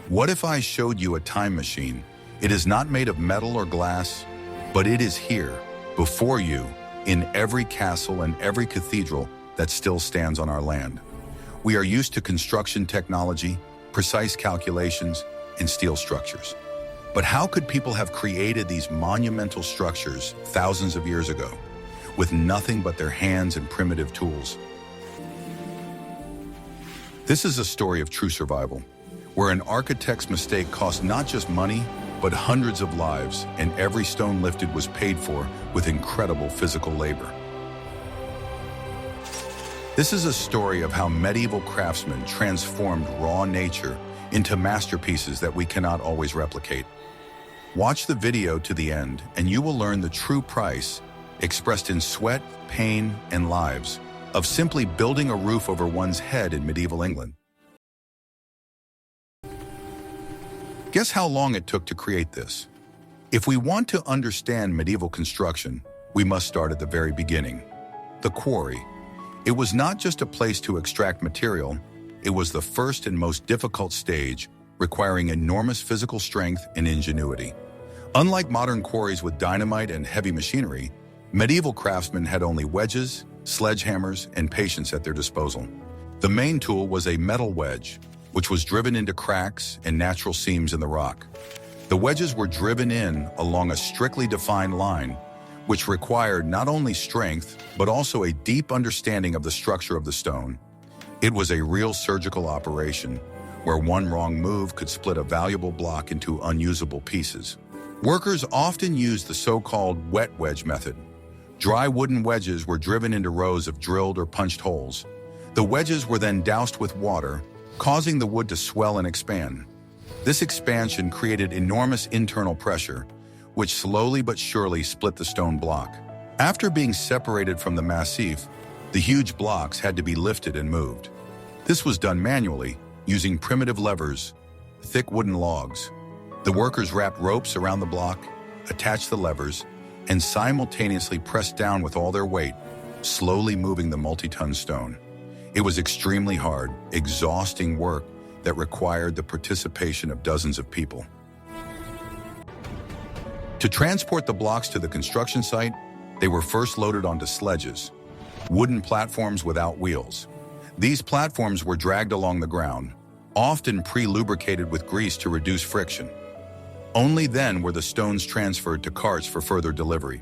What if I showed you a time machine? It is not made of metal or glass, but it is here, before you, in every castle and every cathedral that still stands on our land. We are used to construction technology, precise calculations, and steel structures. But how could people have created these monumental structures thousands of years ago, with nothing but their hands and primitive tools? This is a story of true survival, where an architect's mistake cost not just money, but hundreds of lives, and every stone lifted was paid for with incredible physical labor. This is a story of how medieval craftsmen transformed raw nature into masterpieces that we cannot always replicate. Watch the video to the end, and you will learn the true price, expressed in sweat, pain, and lives, of simply building a roof over one's head in medieval England. Guess how long it took to create this? If we want to understand medieval construction, we must start at the very beginning. The quarry. It was not just a place to extract material, it was the first and most difficult stage, requiring enormous physical strength and ingenuity. Unlike modern quarries with dynamite and heavy machinery, medieval craftsmen had only wedges, sledgehammers, and patience at their disposal. The main tool was a metal wedge, which was driven into cracks and natural seams in the rock. The wedges were driven in along a strictly defined line, which required not only strength, but also a deep understanding of the structure of the stone. It was a real surgical operation, where one wrong move could split a valuable block into unusable pieces. Workers often used the so-called wet wedge method. Dry wooden wedges were driven into rows of drilled or punched holes. The wedges were then doused with water, causing the wood to swell and expand. This expansion created enormous internal pressure, which slowly but surely split the stone block. After being separated from the massif, the huge blocks had to be lifted and moved. This was done manually, using primitive levers, thick wooden logs. The workers wrapped ropes around the block, attached the levers, and simultaneously pressed down with all their weight, slowly moving the multi-ton stone. It was extremely hard, exhausting work that required the participation of dozens of people. To transport the blocks to the construction site, they were first loaded onto sledges, wooden platforms without wheels. These platforms were dragged along the ground, often pre-lubricated with grease to reduce friction. Only then were the stones transferred to carts for further delivery.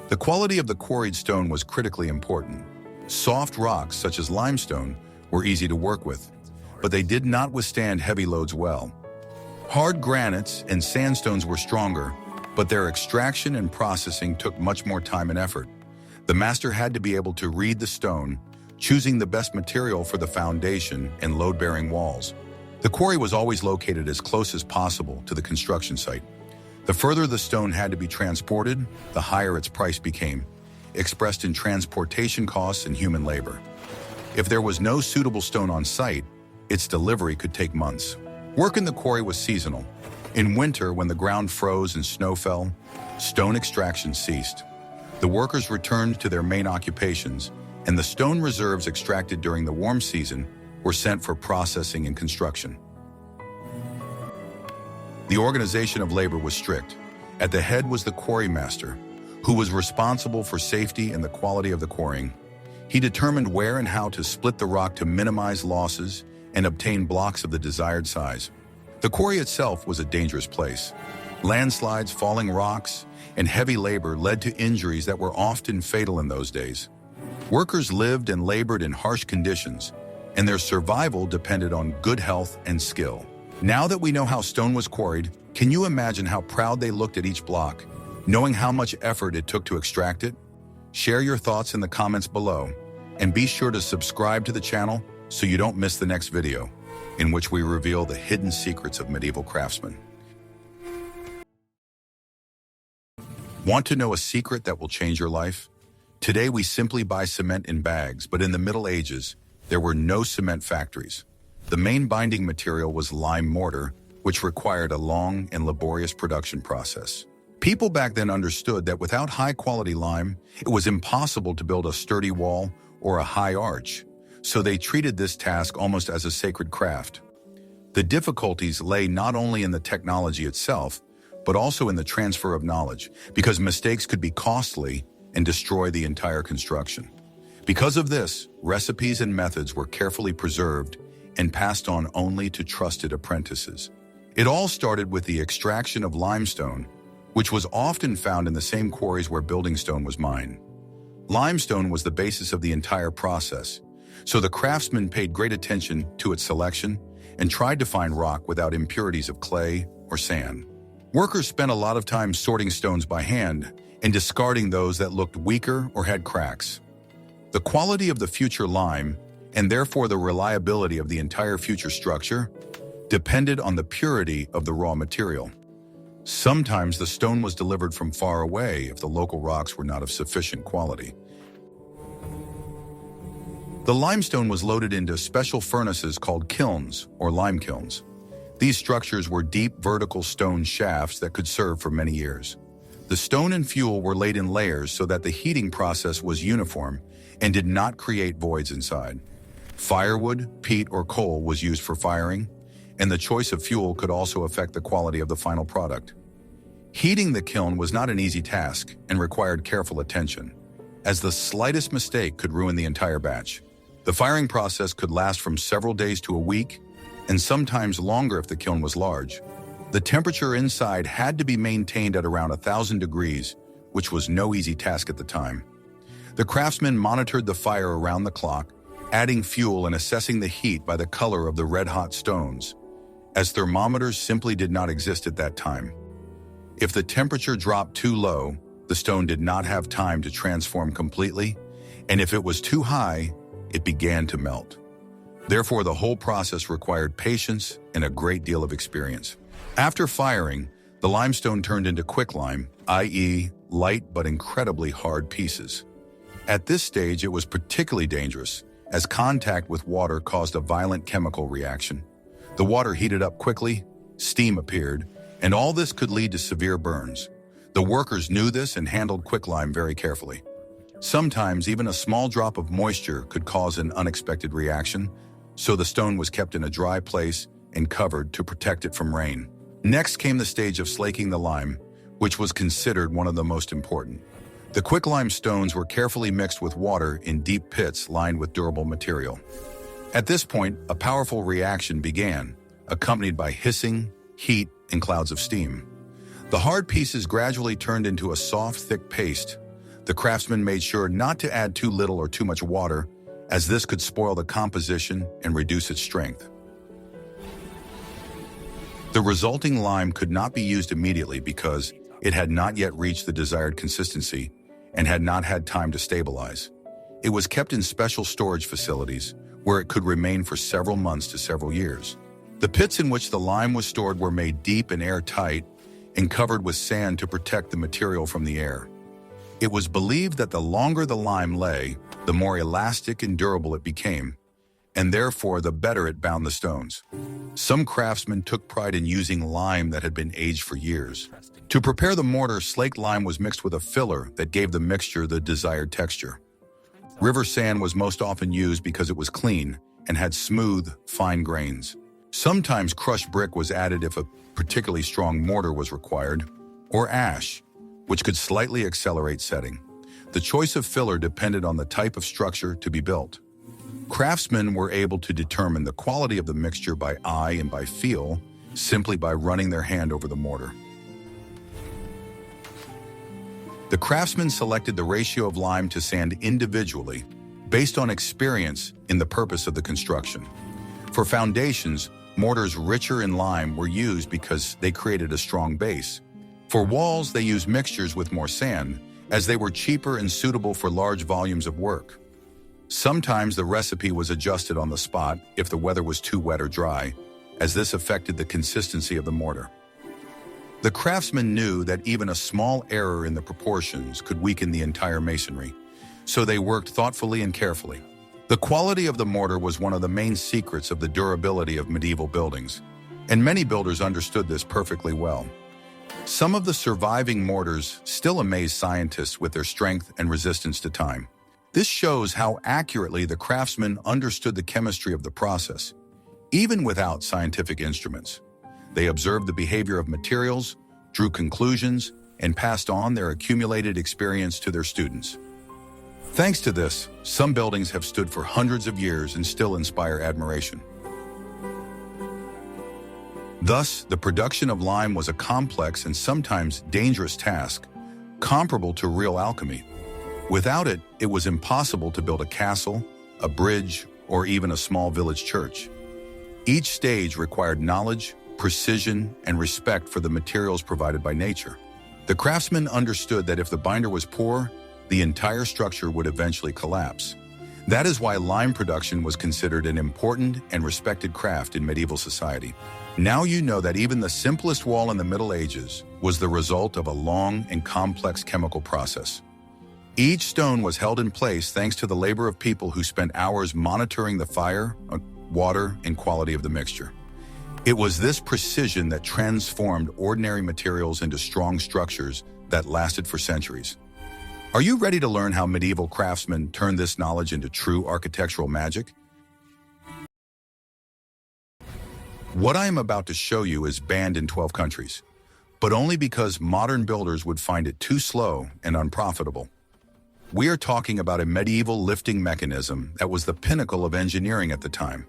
The quality of the quarried stone was critically important. Soft rocks, such as limestone, were easy to work with, but they did not withstand heavy loads well. Hard granites and sandstones were stronger, but their extraction and processing took much more time and effort. The master had to be able to read the stone, choosing the best material for the foundation and load-bearing walls. The quarry was always located as close as possible to the construction site. The further the stone had to be transported, the higher its price became, expressed in transportation costs and human labor. If there was no suitable stone on site, its delivery could take months. Work in the quarry was seasonal. In winter, when the ground froze and snow fell, stone extraction ceased. The workers returned to their main occupations, and the stone reserves extracted during the warm season were sent for processing and construction. The organization of labor was strict. At the head was the quarry master, who was responsible for safety and the quality of the quarrying. He determined where and how to split the rock to minimize losses and obtain blocks of the desired size. The quarry itself was a dangerous place. Landslides, falling rocks, and heavy labor led to injuries that were often fatal in those days. Workers lived and labored in harsh conditions, and their survival depended on good health and skill. Now that we know how stone was quarried, can you imagine how proud they looked at each block, knowing how much effort it took to extract it? Share your thoughts in the comments below, and be sure to subscribe to the channel so you don't miss the next video, in which we reveal the hidden secrets of medieval craftsmen. Want to know a secret that will change your life? Today we simply buy cement in bags, but in the Middle Ages, there were no cement factories. The main binding material was lime mortar, which required a long and laborious production process. People back then understood that without high-quality lime, it was impossible to build a sturdy wall or a high arch, so they treated this task almost as a sacred craft. The difficulties lay not only in the technology itself, but also in the transfer of knowledge, because mistakes could be costly and destroy the entire construction. Because of this, recipes and methods were carefully preserved and passed on only to trusted apprentices. It all started with the extraction of limestone, which was often found in the same quarries where building stone was mined. Limestone was the basis of the entire process, so the craftsmen paid great attention to its selection and tried to find rock without impurities of clay or sand. Workers spent a lot of time sorting stones by hand and discarding those that looked weaker or had cracks. The quality of the future lime, and therefore the reliability of the entire future structure, depended on the purity of the raw material. Sometimes the stone was delivered from far away if the local rocks were not of sufficient quality. The limestone was loaded into special furnaces called kilns or lime kilns. These structures were deep vertical stone shafts that could serve for many years. The stone and fuel were laid in layers so that the heating process was uniform and did not create voids inside. Firewood, peat, or coal was used for firing, and the choice of fuel could also affect the quality of the final product. Heating the kiln was not an easy task and required careful attention, as the slightest mistake could ruin the entire batch. The firing process could last from several days to a week, and sometimes longer if the kiln was large. The temperature inside had to be maintained at around 1,000 degrees, which was no easy task at the time. The craftsmen monitored the fire around the clock, adding fuel and assessing the heat by the color of the red-hot stones, as thermometers simply did not exist at that time. If the temperature dropped too low, the stone did not have time to transform completely, and if it was too high, it began to melt. Therefore, the whole process required patience and a great deal of experience. After firing, the limestone turned into quicklime, i.e., light but incredibly hard pieces. At this stage, it was particularly dangerous, as contact with water caused a violent chemical reaction. The water heated up quickly, steam appeared, and all this could lead to severe burns. The workers knew this and handled quicklime very carefully. Sometimes even a small drop of moisture could cause an unexpected reaction, so the stone was kept in a dry place and covered to protect it from rain. Next came the stage of slaking the lime, which was considered one of the most important. The quicklime stones were carefully mixed with water in deep pits lined with durable material. At this point, a powerful reaction began, accompanied by hissing, heat, and clouds of steam. The hard pieces gradually turned into a soft, thick paste. The craftsmen made sure not to add too little or too much water, as this could spoil the composition and reduce its strength. The resulting lime could not be used immediately because it had not yet reached the desired consistency and had not had time to stabilize. It was kept in special storage facilities where it could remain for several months to several years. The pits in which the lime was stored were made deep and airtight and covered with sand to protect the material from the air. It was believed that the longer the lime lay, the more elastic and durable it became, and therefore the better it bound the stones. Some craftsmen took pride in using lime that had been aged for years. To prepare the mortar, slaked lime was mixed with a filler that gave the mixture the desired texture. River sand was most often used because it was clean and had smooth, fine grains. Sometimes crushed brick was added if a particularly strong mortar was required, or ash, which could slightly accelerate setting. The choice of filler depended on the type of structure to be built. Craftsmen were able to determine the quality of the mixture by eye and by feel, simply by running their hand over the mortar. The craftsmen selected the ratio of lime to sand individually, based on experience in the purpose of the construction. For foundations, mortars richer in lime were used because they created a strong base. For walls, they used mixtures with more sand, as they were cheaper and suitable for large volumes of work. Sometimes the recipe was adjusted on the spot if the weather was too wet or dry, as this affected the consistency of the mortar. The craftsmen knew that even a small error in the proportions could weaken the entire masonry, so they worked thoughtfully and carefully. The quality of the mortar was one of the main secrets of the durability of medieval buildings, and many builders understood this perfectly well. Some of the surviving mortars still amaze scientists with their strength and resistance to time. This shows how accurately the craftsmen understood the chemistry of the process. even without scientific instruments. They observed the behavior of materials, drew conclusions, and passed on their accumulated experience to their students. Thanks to this, some buildings have stood for hundreds of years and still inspire admiration. Thus, the production of lime was a complex and sometimes dangerous task, comparable to real alchemy. Without it, it was impossible to build a castle, a bridge, or even a small village church. Each stage required knowledge, precision, and respect for the materials provided by nature. The craftsmen understood that if the binder was poor, the entire structure would eventually collapse. That is why lime production was considered an important and respected craft in medieval society. Now you know that even the simplest wall in the Middle Ages was the result of a long and complex chemical process. Each stone was held in place thanks to the labor of people who spent hours monitoring the fire, water, and quality of the mixture. It was this precision that transformed ordinary materials into strong structures that lasted for centuries. Are you ready to learn how medieval craftsmen turned this knowledge into true architectural magic? What I am about to show you is banned in 12 countries, but only because modern builders would find it too slow and unprofitable. We are talking about a medieval lifting mechanism that was the pinnacle of engineering at the time.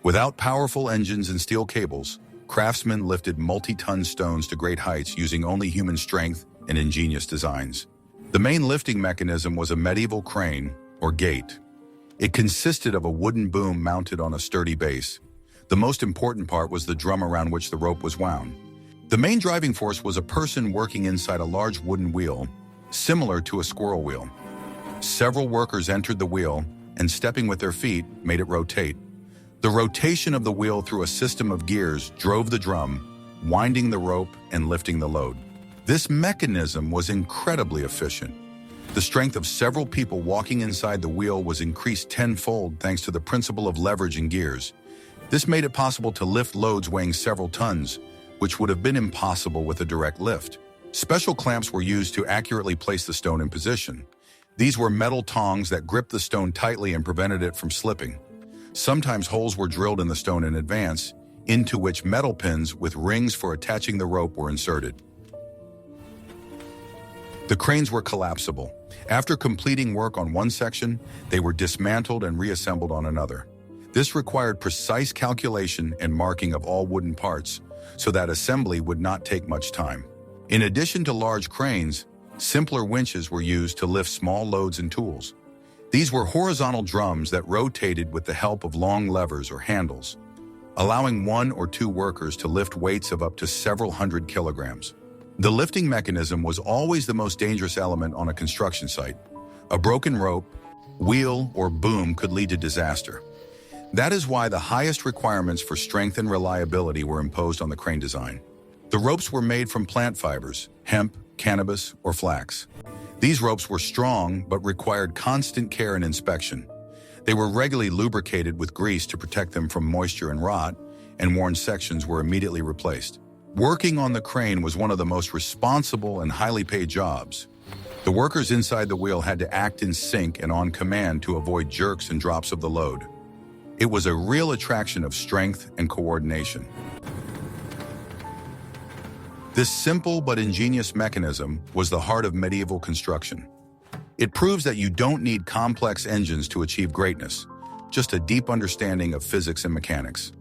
Without powerful engines and steel cables, craftsmen lifted multi-ton stones to great heights using only human strength and ingenious designs. The main lifting mechanism was a medieval crane, or gate. It consisted of a wooden boom mounted on a sturdy base. The most important part was the drum around which the rope was wound. The main driving force was a person working inside a large wooden wheel, similar to a squirrel wheel. Several workers entered the wheel, and stepping with their feet made it rotate. The rotation of the wheel through a system of gears drove the drum, winding the rope and lifting the load. This mechanism was incredibly efficient. The strength of several people walking inside the wheel was increased tenfold thanks to the principle of leverage in gears. This made it possible to lift loads weighing several tons, which would have been impossible with a direct lift. Special clamps were used to accurately place the stone in position. These were metal tongs that gripped the stone tightly and prevented it from slipping. Sometimes holes were drilled in the stone in advance, into which metal pins with rings for attaching the rope were inserted. The cranes were collapsible. After completing work on one section, they were dismantled and reassembled on another. This required precise calculation and marking of all wooden parts, so that assembly would not take much time. In addition to large cranes, simpler winches were used to lift small loads and tools. These were horizontal drums that rotated with the help of long levers or handles, allowing one or two workers to lift weights of up to several hundred kilograms. The lifting mechanism was always the most dangerous element on a construction site. A broken rope, wheel, or boom could lead to disaster. That is why the highest requirements for strength and reliability were imposed on the crane design. The ropes were made from plant fibers, hemp, cannabis, or flax. These ropes were strong but required constant care and inspection. They were regularly lubricated with grease to protect them from moisture and rot, and worn sections were immediately replaced. Working on the crane was one of the most responsible and highly paid jobs. The workers inside the wheel had to act in sync and on command to avoid jerks and drops of the load. It was a real attraction of strength and coordination. This simple but ingenious mechanism was the heart of medieval construction. It proves that you don't need complex engines to achieve greatness, just a deep understanding of physics and mechanics.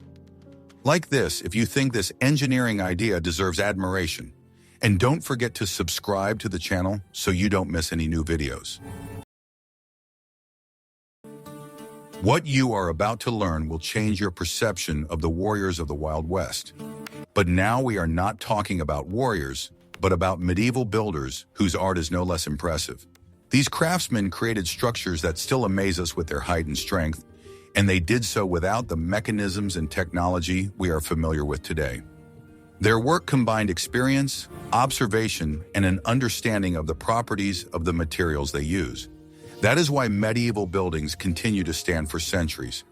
Like this, if you think this engineering idea deserves admiration, and don't forget to subscribe to the channel so you don't miss any new videos. What you are about to learn will change your perception of the warriors of the Wild West. But now we are not talking about warriors, but about medieval builders whose art is no less impressive. These craftsmen created structures that still amaze us with their height and strength, and they did so without the mechanisms and technology we are familiar with today. Their work combined experience, observation, and an understanding of the properties of the materials they use. That is why medieval buildings continue to stand for centuries,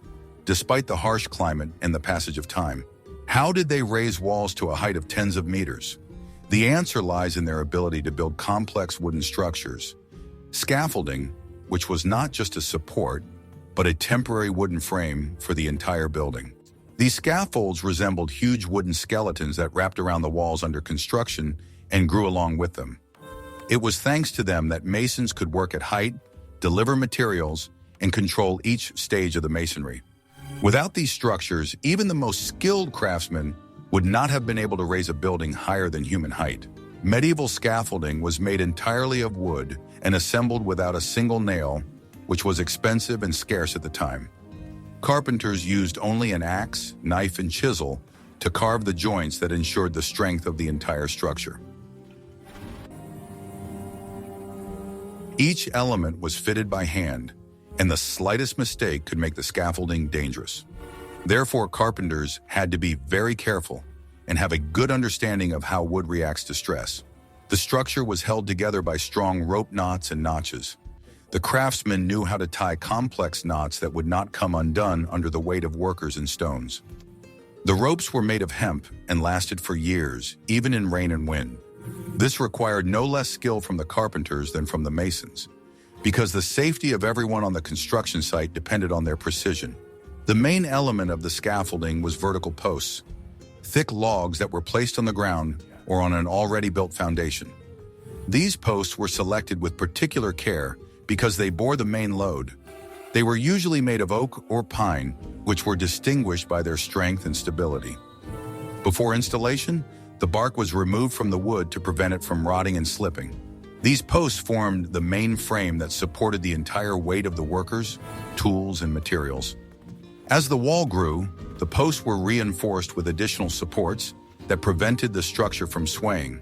despite the harsh climate and the passage of time. How did they raise walls to a height of tens of meters? The answer lies in their ability to build complex wooden structures. Scaffolding, which was not just a support, but a temporary wooden frame for the entire building. These scaffolds resembled huge wooden skeletons that wrapped around the walls under construction and grew along with them. It was thanks to them that masons could work at height, deliver materials, and control each stage of the masonry. Without these structures, even the most skilled craftsmen would not have been able to raise a building higher than human height. Medieval scaffolding was made entirely of wood and assembled without a single nail, which was expensive and scarce at the time. Carpenters used only an axe, knife, and chisel to carve the joints that ensured the strength of the entire structure. Each element was fitted by hand, and the slightest mistake could make the scaffolding dangerous. Therefore, carpenters had to be very careful and have a good understanding of how wood reacts to stress. The structure was held together by strong rope knots and notches. The craftsmen knew how to tie complex knots that would not come undone under the weight of workers and stones. The ropes were made of hemp and lasted for years, even in rain and wind. This required no less skill from the carpenters than from the masons, because the safety of everyone on the construction site depended on their precision. The main element of the scaffolding was vertical posts, thick logs that were placed on the ground or on an already built foundation. These posts were selected with particular care because they bore the main load. They were usually made of oak or pine, which were distinguished by their strength and stability. Before installation, the bark was removed from the wood to prevent it from rotting and slipping. These posts formed the main frame that supported the entire weight of the workers, tools, and materials. As the wall grew, the posts were reinforced with additional supports that prevented the structure from swaying.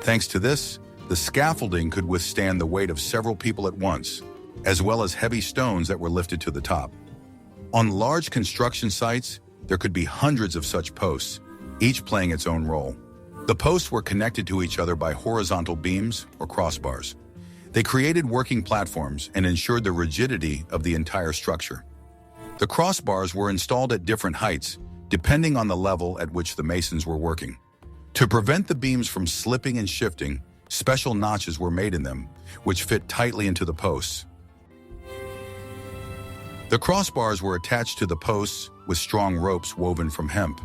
Thanks to this, the scaffolding could withstand the weight of several people at once, as well as heavy stones that were lifted to the top. On large construction sites, there could be hundreds of such posts, each playing its own role. The posts were connected to each other by horizontal beams or crossbars. They created working platforms and ensured the rigidity of the entire structure. The crossbars were installed at different heights, depending on the level at which the masons were working. To prevent the beams from slipping and shifting, special notches were made in them, which fit tightly into the posts. The crossbars were attached to the posts with strong ropes woven from hemp.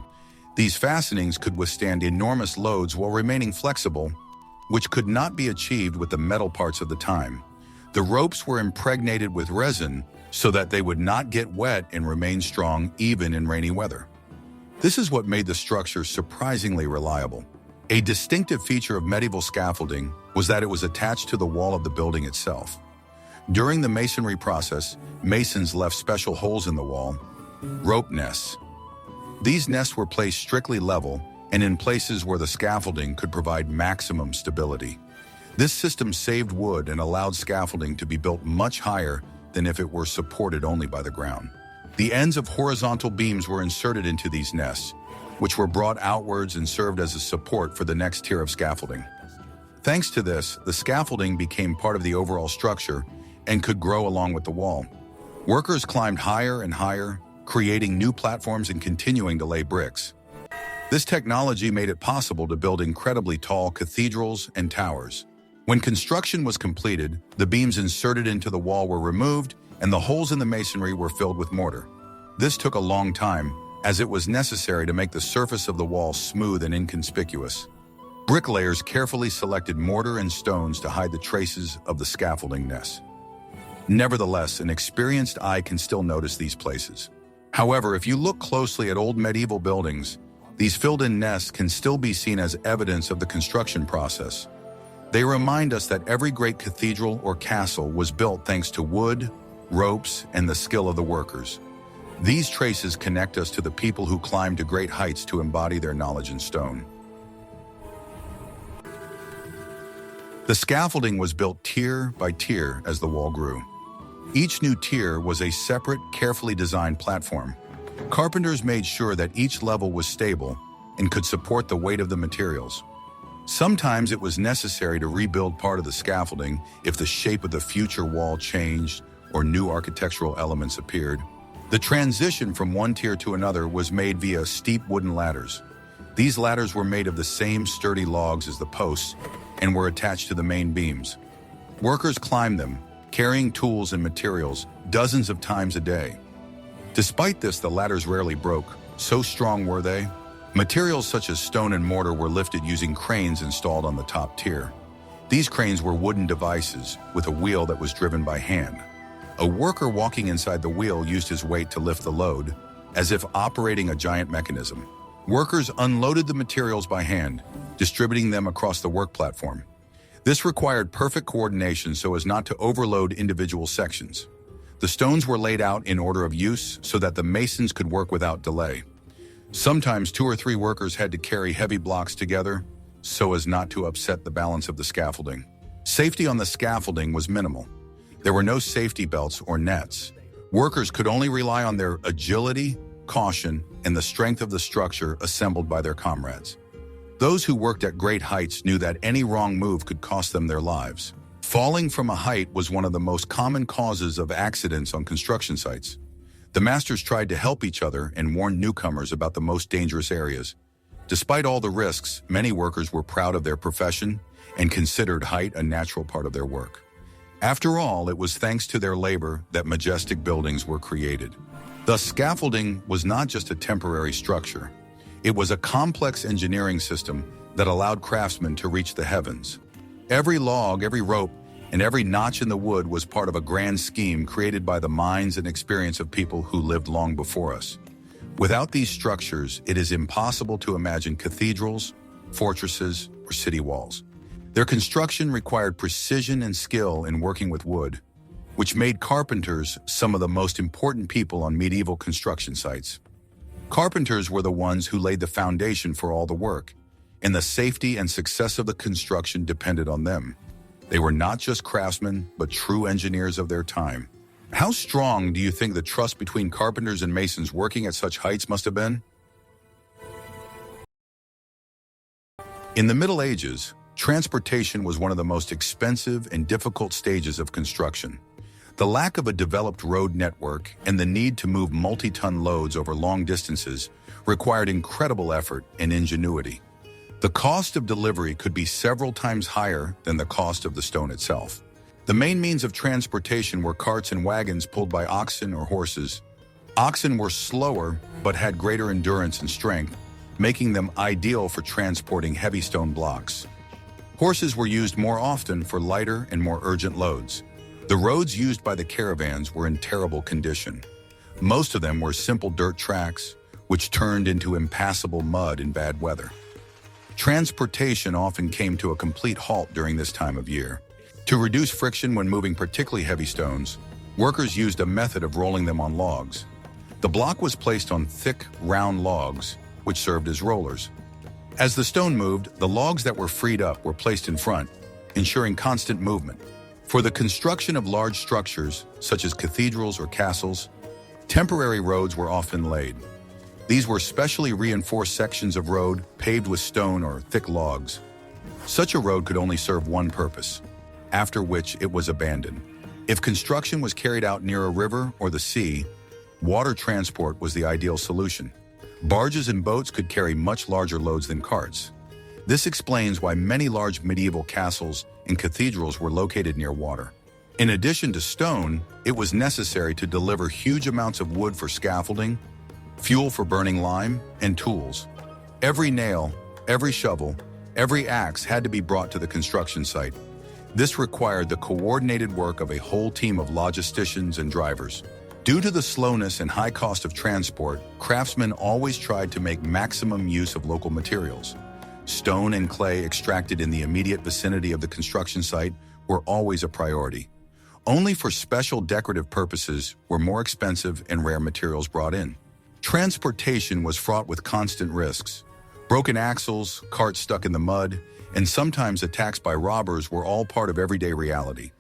These fastenings could withstand enormous loads while remaining flexible, which could not be achieved with the metal parts of the time. The ropes were impregnated with resin so that they would not get wet and remain strong even in rainy weather. This is what made the structure surprisingly reliable. A distinctive feature of medieval scaffolding was that it was attached to the wall of the building itself. During the masonry process, masons left special holes in the wall, rope nests. These nests were placed strictly level and in places where the scaffolding could provide maximum stability. This system saved wood and allowed scaffolding to be built much higher than if it were supported only by the ground. The ends of horizontal beams were inserted into these nests, which were brought outwards and served as a support for the next tier of scaffolding. Thanks to this, the scaffolding became part of the overall structure and could grow along with the wall. Workers climbed higher and higher, creating new platforms and continuing to lay bricks. This technology made it possible to build incredibly tall cathedrals and towers. When construction was completed, the beams inserted into the wall were removed and the holes in the masonry were filled with mortar. This took a long time, as it was necessary to make the surface of the wall smooth and inconspicuous. Bricklayers carefully selected mortar and stones to hide the traces of the scaffolding nests. Nevertheless, an experienced eye can still notice these places. However, if you look closely at old medieval buildings, these filled-in nests can still be seen as evidence of the construction process. They remind us that every great cathedral or castle was built thanks to wood, ropes, and the skill of the workers. These traces connect us to the people who climbed to great heights to embody their knowledge in stone. The scaffolding was built tier by tier as the wall grew. Each new tier was a separate, carefully designed platform. Carpenters made sure that each level was stable and could support the weight of the materials. Sometimes it was necessary to rebuild part of the scaffolding if the shape of the future wall changed or new architectural elements appeared. The transition from one tier to another was made via steep wooden ladders. These ladders were made of the same sturdy logs as the posts and were attached to the main beams. Workers climbed them, carrying tools and materials dozens of times a day. Despite this, the ladders rarely broke, So strong were they? Materials such as stone and mortar were lifted using cranes installed on the top tier. These cranes were wooden devices with a wheel that was driven by hand. A worker walking inside the wheel used his weight to lift the load, as if operating a giant mechanism. Workers unloaded the materials by hand, distributing them across the work platform. This required perfect coordination so as not to overload individual sections. The stones were laid out in order of use so that the masons could work without delay. Sometimes 2 or 3 workers had to carry heavy blocks together so as not to upset the balance of the scaffolding. Safety on the scaffolding was minimal. There were no safety belts or nets. Workers could only rely on their agility, caution, and the strength of the structure assembled by their comrades. Those who worked at great heights knew that any wrong move could cost them their lives. Falling from a height was one of the most common causes of accidents on construction sites. The masters tried to help each other and warned newcomers about the most dangerous areas. Despite all the risks, many workers were proud of their profession and considered height a natural part of their work. After all, it was thanks to their labor that majestic buildings were created. Thus, scaffolding was not just a temporary structure. It was a complex engineering system that allowed craftsmen to reach the heavens. Every log, every rope, and every notch in the wood was part of a grand scheme created by the minds and experience of people who lived long before us. Without these structures, it is impossible to imagine cathedrals, fortresses, or city walls. Their construction required precision and skill in working with wood, which made carpenters some of the most important people on medieval construction sites. Carpenters were the ones who laid the foundation for all the work, and the safety and success of the construction depended on them. They were not just craftsmen, but true engineers of their time. How strong do you think the trust between carpenters and masons working at such heights must have been? In the Middle Ages, transportation was one of the most expensive and difficult stages of construction. The lack of a developed road network and the need to move multi-ton loads over long distances required incredible effort and ingenuity. The cost of delivery could be several times higher than the cost of the stone itself. The main means of transportation were carts and wagons pulled by oxen or horses. Oxen were slower but had greater endurance and strength, making them ideal for transporting heavy stone blocks. Horses were used more often for lighter and more urgent loads. The roads used by the caravans were in terrible condition. Most of them were simple dirt tracks, which turned into impassable mud in bad weather. Transportation often came to a complete halt during this time of year. To reduce friction when moving particularly heavy stones, workers used a method of rolling them on logs. The block was placed on thick, round logs, which served as rollers. As the stone moved, the logs that were freed up were placed in front, ensuring constant movement. For the construction of large structures, such as cathedrals or castles, temporary roads were often laid. These were specially reinforced sections of road paved with stone or thick logs. Such a road could only serve one purpose, after which it was abandoned. If construction was carried out near a river or the sea, water transport was the ideal solution. Barges and boats could carry much larger loads than carts. This explains why many large medieval castles and cathedrals were located near water. In addition to stone, it was necessary to deliver huge amounts of wood for scaffolding, fuel for burning lime, and tools. Every nail, every shovel, every axe had to be brought to the construction site. This required the coordinated work of a whole team of logisticians and drivers. Due to the slowness and high cost of transport, craftsmen always tried to make maximum use of local materials. Stone and clay extracted in the immediate vicinity of the construction site were always a priority. Only for special decorative purposes were more expensive and rare materials brought in. Transportation was fraught with constant risks. Broken axles, carts stuck in the mud, and sometimes attacks by robbers were all part of everyday reality.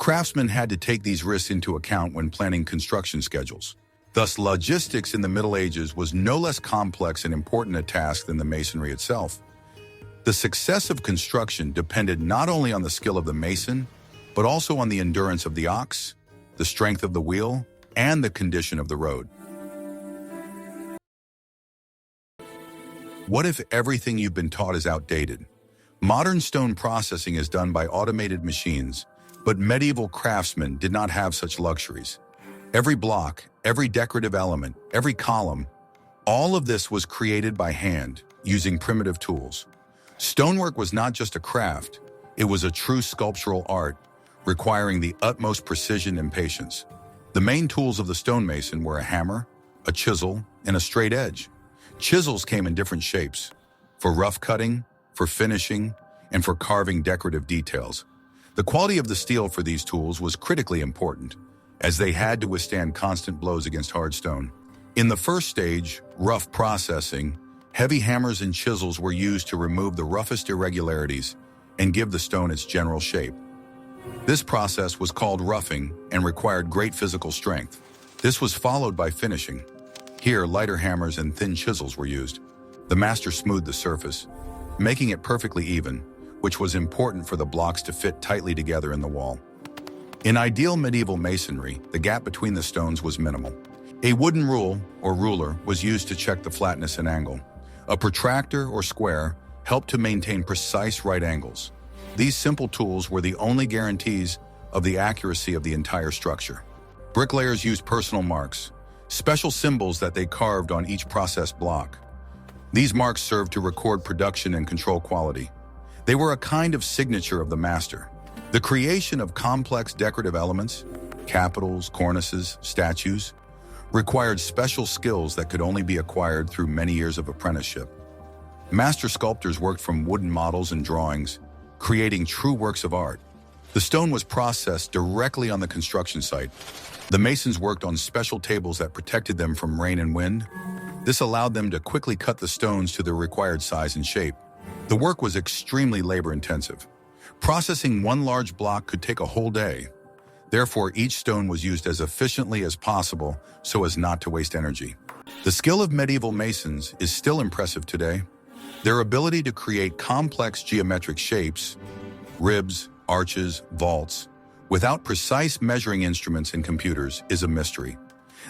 Craftsmen had to take these risks into account when planning construction schedules. Thus, logistics in the Middle Ages was no less complex and important a task than the masonry itself. The success of construction depended not only on the skill of the mason, but also on the endurance of the ox, the strength of the wheel, and the condition of the road. What if everything you've been taught is outdated? Modern stone processing is done by automated machines, but medieval craftsmen did not have such luxuries. Every block, every decorative element, every column All of this was created by hand, using primitive tools. Stonework was not just a craft, it was a true sculptural art, requiring the utmost precision and patience. The main tools of the stonemason were a hammer, a chisel, and a straight edge. Chisels came in different shapes, for rough cutting, for finishing, and for carving decorative details. The quality of the steel for these tools was critically important, as they had to withstand constant blows against hard stone. In the first stage, rough processing, heavy hammers and chisels were used to remove the roughest irregularities and give the stone its general shape. This process was called roughing and required great physical strength. This was followed by finishing. Here, lighter hammers and thin chisels were used. The master smoothed the surface, making it perfectly even, which was important for the blocks to fit tightly together in the wall. In ideal medieval masonry, the gap between the stones was minimal. A wooden rule, or ruler, was used to check the flatness and angle. A protractor or square helped to maintain precise right angles. These simple tools were the only guarantees of the accuracy of the entire structure. Bricklayers used personal marks, special symbols that they carved on each processed block. These marks served to record production and control quality. They were a kind of signature of the master. The creation of complex decorative elements, capitals, cornices, statues, required special skills that could only be acquired through many years of apprenticeship. Master sculptors worked from wooden models and drawings, creating true works of art. The stone was processed directly on the construction site. The masons worked on special tables that protected them from rain and wind. This allowed them to quickly cut the stones to their required size and shape. The work was extremely labor-intensive. Processing one large block could take a whole day. Therefore, each stone was used as efficiently as possible so as not to waste energy. The skill of medieval masons is still impressive today. Their ability to create complex geometric shapes, ribs, arches, vaults, without precise measuring instruments and computers is a mystery.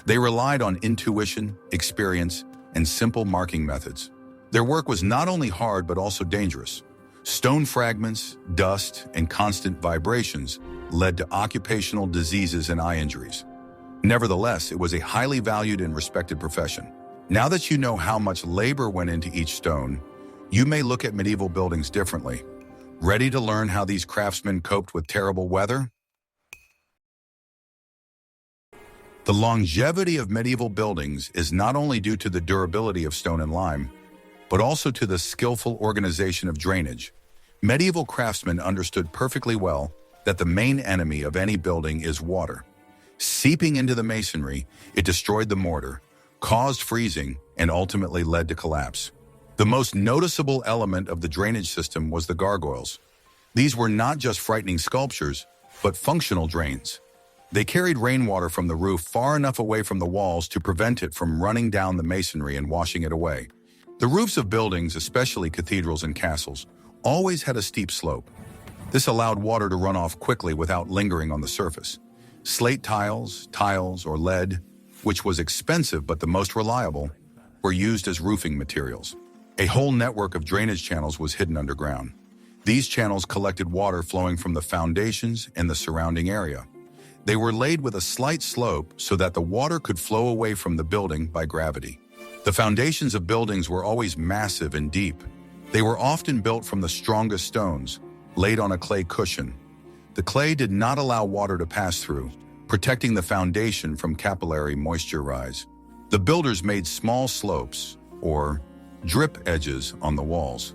They relied on intuition, experience, and simple marking methods. Their work was not only hard but also dangerous. Stone fragments, dust, and constant vibrations led to occupational diseases and eye injuries. Nevertheless, it was a highly valued and respected profession. Now that you know how much labor went into each stone, you may look at medieval buildings differently. Ready to learn how these craftsmen coped with terrible weather? The longevity of medieval buildings is not only due to the durability of stone and lime, but also to the skillful organization of drainage. Medieval craftsmen understood perfectly well that the main enemy of any building is water. Seeping into the masonry, it destroyed the mortar, caused freezing, and ultimately led to collapse. The most noticeable element of the drainage system was the gargoyles. These were not just frightening sculptures, but functional drains. They carried rainwater from the roof far enough away from the walls to prevent it from running down the masonry and washing it away. The roofs of buildings, especially cathedrals and castles, always had a steep slope. This allowed water to run off quickly without lingering on the surface. Slate tiles, or lead, which was expensive but the most reliable, were used as roofing materials. A whole network of drainage channels was hidden underground. These channels collected water flowing from the foundations and the surrounding area. They were laid with a slight slope so that the water could flow away from the building by gravity. The foundations of buildings were always massive and deep. They were often built from the strongest stones, laid on a clay cushion. The clay did not allow water to pass through, protecting the foundation from capillary moisture rise. The builders made small slopes, or drip edges, on the walls.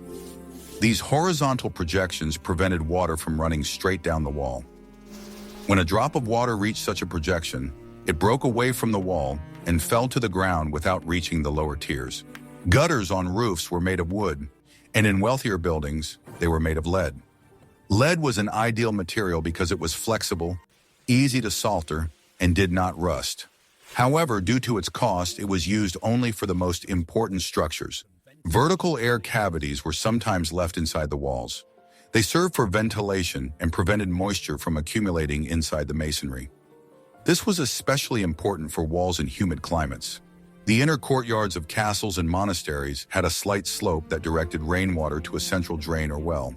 These horizontal projections prevented water from running straight down the wall. When a drop of water reached such a projection, it broke away from the wall and fell to the ground without reaching the lower tiers. Gutters on roofs were made of wood, and in wealthier buildings, they were made of lead. Lead was an ideal material because it was flexible, easy to solder, and did not rust. However, due to its cost, it was used only for the most important structures. Vertical air cavities were sometimes left inside the walls. They served for ventilation and prevented moisture from accumulating inside the masonry. This was especially important for walls in humid climates. The inner courtyards of castles and monasteries had a slight slope that directed rainwater to a central drain or well.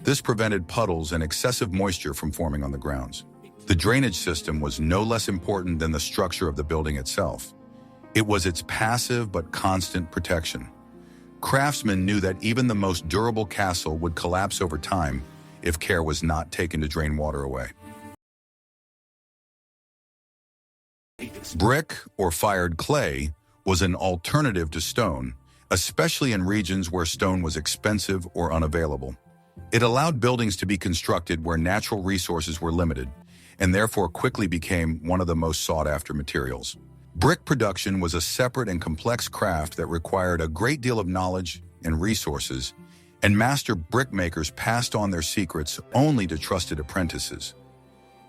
This prevented puddles and excessive moisture from forming on the grounds. The drainage system was no less important than the structure of the building itself. It was its passive but constant protection. Craftsmen knew that even the most durable castle would collapse over time if care was not taken to drain water away. Brick, or fired clay, was an alternative to stone, especially in regions where stone was expensive or unavailable. It allowed buildings to be constructed where natural resources were limited, and therefore quickly became one of the most sought-after materials. Brick production was a separate and complex craft that required a great deal of knowledge and resources, and master brickmakers passed on their secrets only to trusted apprentices.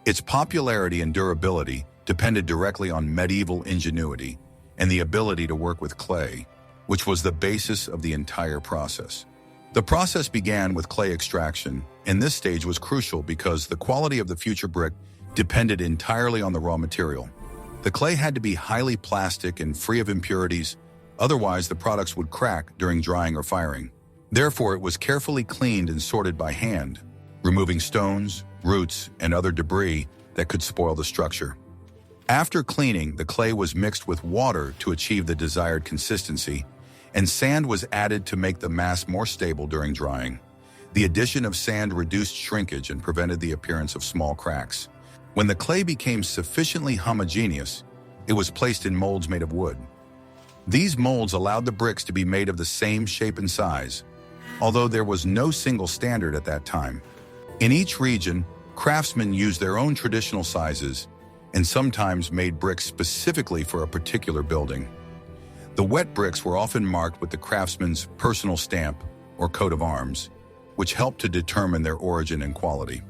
Its popularity and durability depended directly on medieval ingenuity and the ability to work with clay, which was the basis of the entire process. The process began with clay extraction, and this stage was crucial because the quality of the future brick depended entirely on the raw material. The clay had to be highly plastic and free of impurities, otherwise the products would crack during drying or firing. Therefore, it was carefully cleaned and sorted by hand, removing stones, roots, and other debris that could spoil the structure. After cleaning, the clay was mixed with water to achieve the desired consistency, and sand was added to make the mass more stable during drying. The addition of sand reduced shrinkage and prevented the appearance of small cracks. When the clay became sufficiently homogeneous, it was placed in molds made of wood. These molds allowed the bricks to be made of the same shape and size, although there was no single standard at that time. In each region, craftsmen used their own traditional sizes and sometimes made bricks specifically for a particular building. The wet bricks were often marked with the craftsman's personal stamp or coat of arms, which helped to determine their origin and quality.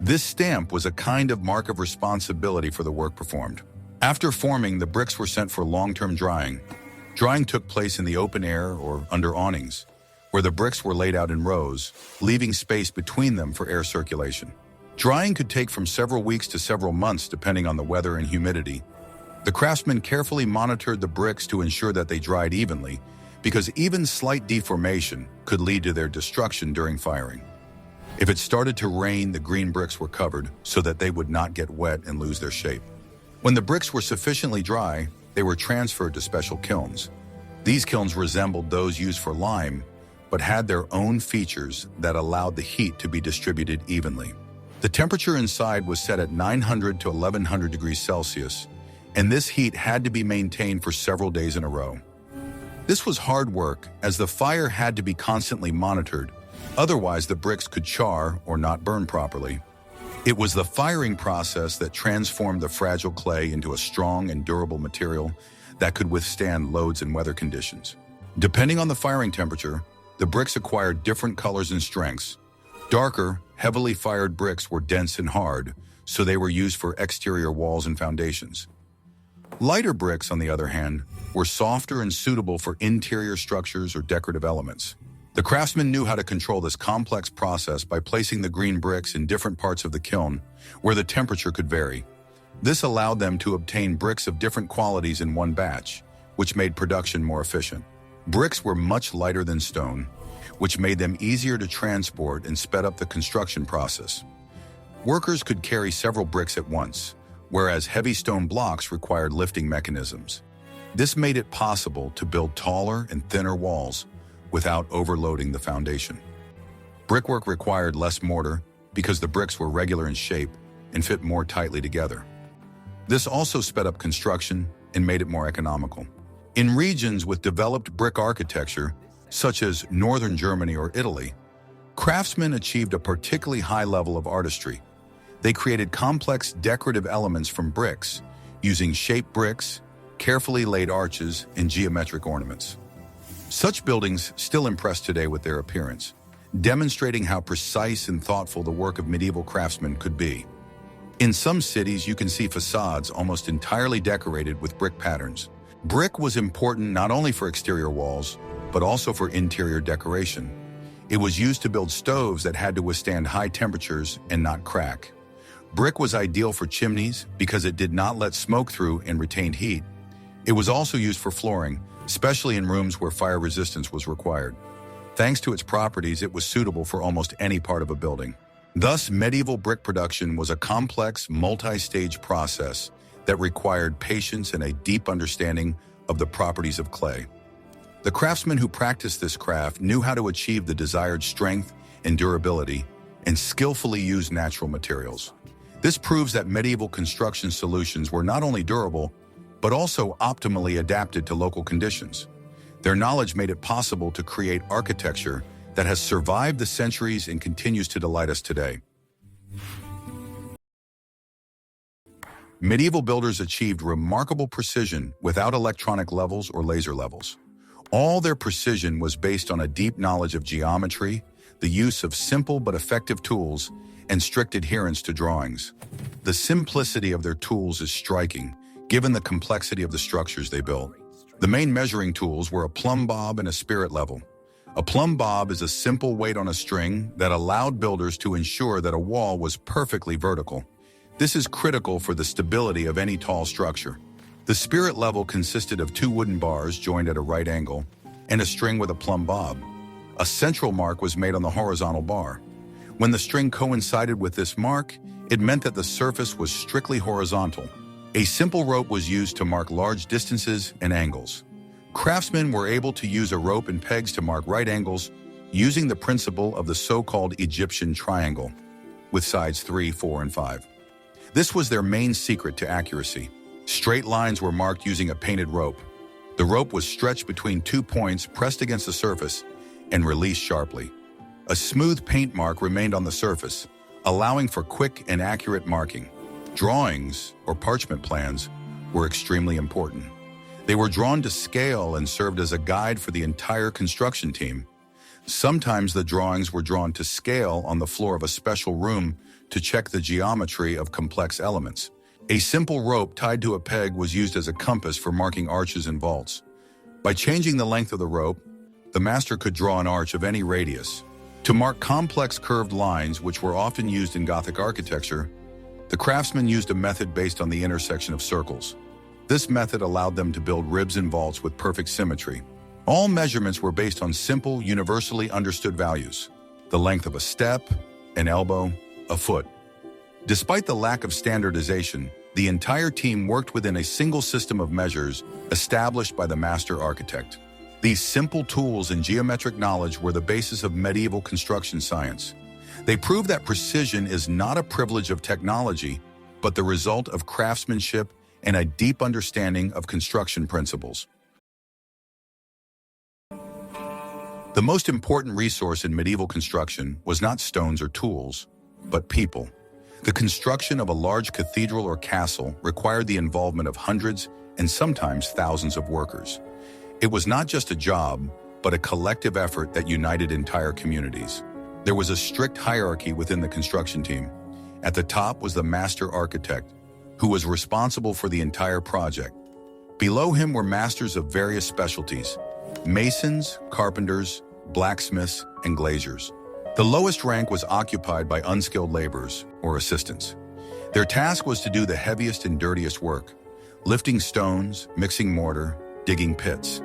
This stamp was a kind of mark of responsibility for the work performed. After forming, the bricks were sent for long-term drying. Drying took place in the open air or under awnings, where the bricks were laid out in rows, leaving space between them for air circulation. Drying could take from several weeks to several months depending on the weather and humidity. The craftsmen carefully monitored the bricks to ensure that they dried evenly, because even slight deformation could lead to their destruction during firing. If it started to rain, the green bricks were covered so that they would not get wet and lose their shape. When the bricks were sufficiently dry, they were transferred to special kilns. These kilns resembled those used for lime, but had their own features that allowed the heat to be distributed evenly. The temperature inside was set at 900 to 1100 degrees Celsius, and this heat had to be maintained for several days in a row. This was hard work, as the fire had to be constantly monitored, otherwise the bricks could char or not burn properly. It was the firing process that transformed the fragile clay into a strong and durable material that could withstand loads and weather conditions. Depending on the firing temperature, the bricks acquired different colors and strengths. Darker, heavily fired bricks were dense and hard, so they were used for exterior walls and foundations. Lighter bricks, on the other hand, were softer and suitable for interior structures or decorative elements. The craftsmen knew how to control this complex process by placing the green bricks in different parts of the kiln, where the temperature could vary. This allowed them to obtain bricks of different qualities in one batch, which made production more efficient. Bricks were much lighter than stone, which made them easier to transport and sped up the construction process. Workers could carry several bricks at once, whereas heavy stone blocks required lifting mechanisms. This made it possible to build taller and thinner walls without overloading the foundation. Brickwork required less mortar because the bricks were regular in shape and fit more tightly together. This also sped up construction and made it more economical. In regions with developed brick architecture, such as northern Germany or Italy, craftsmen achieved a particularly high level of artistry. They created complex decorative elements from bricks, using shaped bricks, carefully laid arches, and geometric ornaments. Such buildings still impress today with their appearance, demonstrating how precise and thoughtful the work of medieval craftsmen could be. In some cities, you can see facades almost entirely decorated with brick patterns. Brick was important not only for exterior walls, but also for interior decoration. It was used to build stoves that had to withstand high temperatures and not crack. Brick was ideal for chimneys because it did not let smoke through and retained heat. It was also used for flooring, especially in rooms where fire resistance was required. Thanks to its properties, it was suitable for almost any part of a building. Thus, medieval brick production was a complex, multi-stage process that required patience and a deep understanding of the properties of clay. The craftsmen who practiced this craft knew how to achieve the desired strength and durability and skillfully use natural materials. This proves that medieval construction solutions were not only durable, but also optimally adapted to local conditions. Their knowledge made it possible to create architecture that has survived the centuries and continues to delight us today. Medieval builders achieved remarkable precision without electronic levels or laser levels. All their precision was based on a deep knowledge of geometry, the use of simple but effective tools, and strict adherence to drawings. The simplicity of their tools is striking, given the complexity of the structures they built. The main measuring tools were a plumb bob and a spirit level. A plumb bob is a simple weight on a string that allowed builders to ensure that a wall was perfectly vertical. This is critical for the stability of any tall structure. The spirit level consisted of two wooden bars joined at a right angle and a string with a plumb bob. A central mark was made on the horizontal bar. When the string coincided with this mark, it meant that the surface was strictly horizontal. A simple rope was used to mark large distances and angles. Craftsmen were able to use a rope and pegs to mark right angles using the principle of the so-called Egyptian triangle, with sides 3, 4, and 5. This was their main secret to accuracy. Straight lines were marked using a painted rope. The rope was stretched between 2 points pressed against the surface and released sharply. A smooth paint mark remained on the surface, allowing for quick and accurate marking. Drawings, or parchment plans, were extremely important. They were drawn to scale and served as a guide for the entire construction team. Sometimes the drawings were drawn to scale on the floor of a special room to check the geometry of complex elements. A simple rope tied to a peg was used as a compass for marking arches and vaults. By changing the length of the rope, the master could draw an arch of any radius. To mark complex curved lines, which were often used in Gothic architecture, the craftsmen used a method based on the intersection of circles. This method allowed them to build ribs and vaults with perfect symmetry. All measurements were based on simple, universally understood values: the length of a step, an elbow, a foot. Despite the lack of standardization, the entire team worked within a single system of measures established by the master architect. These simple tools and geometric knowledge were the basis of medieval construction science. They prove that precision is not a privilege of technology, but the result of craftsmanship and a deep understanding of construction principles. The most important resource in medieval construction was not stones or tools, but people. The construction of a large cathedral or castle required the involvement of hundreds and sometimes thousands of workers. It was not just a job, but a collective effort that united entire communities. There was a strict hierarchy within the construction team. At the top was the master architect, who was responsible for the entire project. Below him were masters of various specialties: masons, carpenters, blacksmiths, and glaziers. The lowest rank was occupied by unskilled laborers, or assistants. Their task was to do the heaviest and dirtiest work: lifting stones, mixing mortar, digging pits.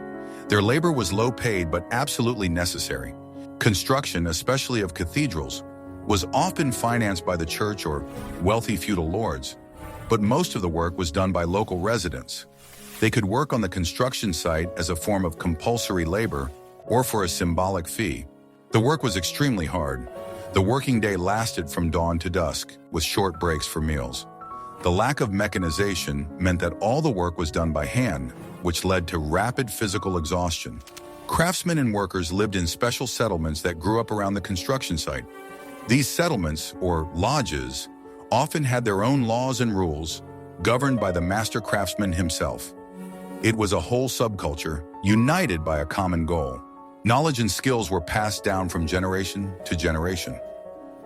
Their labor was low paid but absolutely necessary. Construction, especially of cathedrals, was often financed by the church or wealthy feudal lords, but most of the work was done by local residents. They could work on the construction site as a form of compulsory labor or for a symbolic fee. The work was extremely hard. The working day lasted from dawn to dusk, with short breaks for meals. The lack of mechanization meant that all the work was done by hand, which led to rapid physical exhaustion. Craftsmen and workers lived in special settlements that grew up around the construction site. These settlements, or lodges, often had their own laws and rules, governed by the master craftsman himself. It was a whole subculture, united by a common goal. Knowledge and skills were passed down from generation to generation.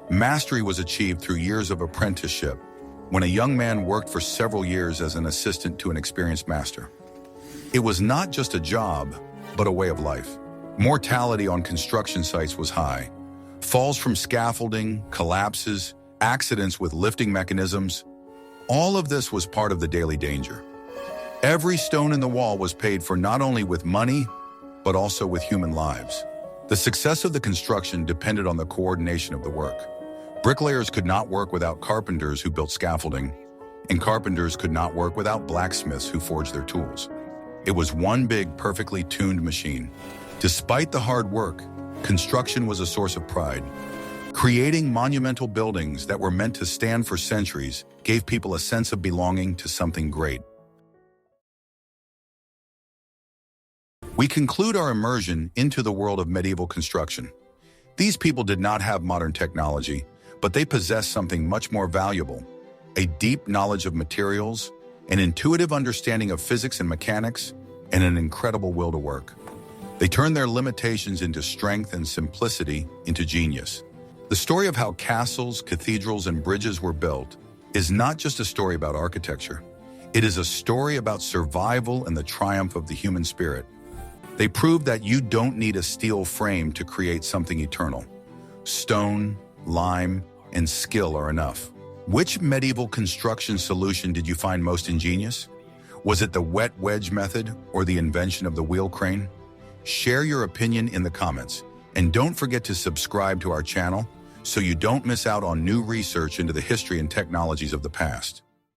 Mastery was achieved through years of apprenticeship, when a young man worked for several years as an assistant to an experienced master. It was not just a job, but a way of life. Mortality on construction sites was high. Falls from scaffolding, collapses, accidents with lifting mechanisms, all of this was part of the daily danger. Every stone in the wall was paid for not only with money, but also with human lives. The success of the construction depended on the coordination of the work. Bricklayers could not work without carpenters who built scaffolding, and carpenters could not work without blacksmiths who forged their tools. It was one big, perfectly tuned machine. Despite the hard work, construction was a source of pride. Creating monumental buildings that were meant to stand for centuries gave people a sense of belonging to something great. We conclude our immersion into the world of medieval construction. These people did not have modern technology, but they possessed something much more valuable: a deep knowledge of materials, an intuitive understanding of physics and mechanics, and an incredible will to work. They turned their limitations into strength and simplicity into genius. The story of how castles, cathedrals, and bridges were built is not just a story about architecture. It is a story about survival and the triumph of the human spirit. They proved that you don't need a steel frame to create something eternal. Stone, lime, and skill are enough. Which medieval construction solution did you find most ingenious? Was it the wet wedge method or the invention of the wheel crane? Share your opinion in the comments, and don't forget to subscribe to our channel so you don't miss out on new research into the history and technologies of the past.